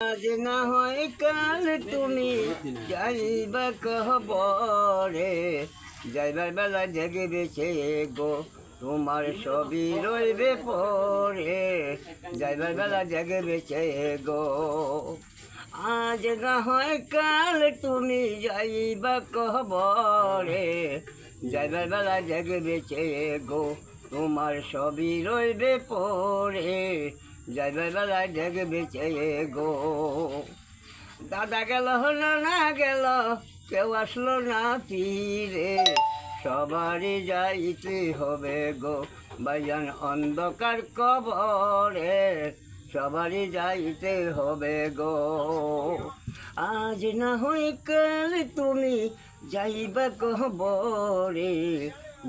আজ না হয় কাল তুমি যাইবা কহবরে, যাইবার বেলা জেগে বেছে গো তোমার সবই রইবে পরে, যাইবার বেলা জেগে বেছে গো। আজ না হয় কাল তুমি যাইবা কহবরে, যাইবার বেলা জেগে বেছে গো তোমার সবই রইবে পরে, যাইবার বেলা জেগে বেছে গো। দাদা গেল না গেল, কেউ আসলো না ফিরে, সবারই যাইতে হবে গো ভাইজান অন্ধকার কবরে, সবারই যাইতে হবে গো। আজ না হয় কাল তুমি যাইবা কবরে,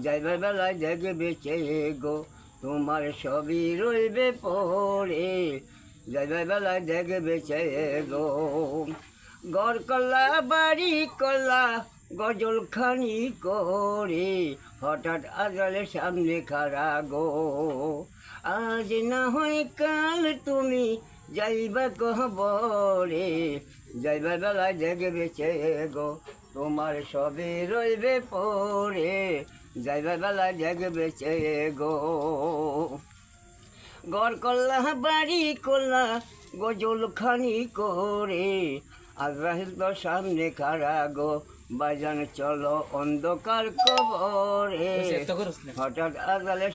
যাইবার বেলা জেগে বেছে গো তোমার সবই রইবে পরে, যাইবার বেলা জেগে বেছে গো। গড় কল্লা বাড়ি কল্লা গজল খানি করে, হঠাৎ আজলের সামনে খাড়া গো। আজ না হয় কাল তুমি যাইবা কহবরে, যাইবার বেলা জেগে বেছে গো তোমার সবে রইবে পরে, যাইবার বেলা জেগে বেছে গো। গড় কল্লা বাড়ি কল্লা গজল খানি করে, আজরাইল তো সামনে খাড়া গো বাজান চলো অন্ধকার কবরে, হঠাৎ আজরাইলের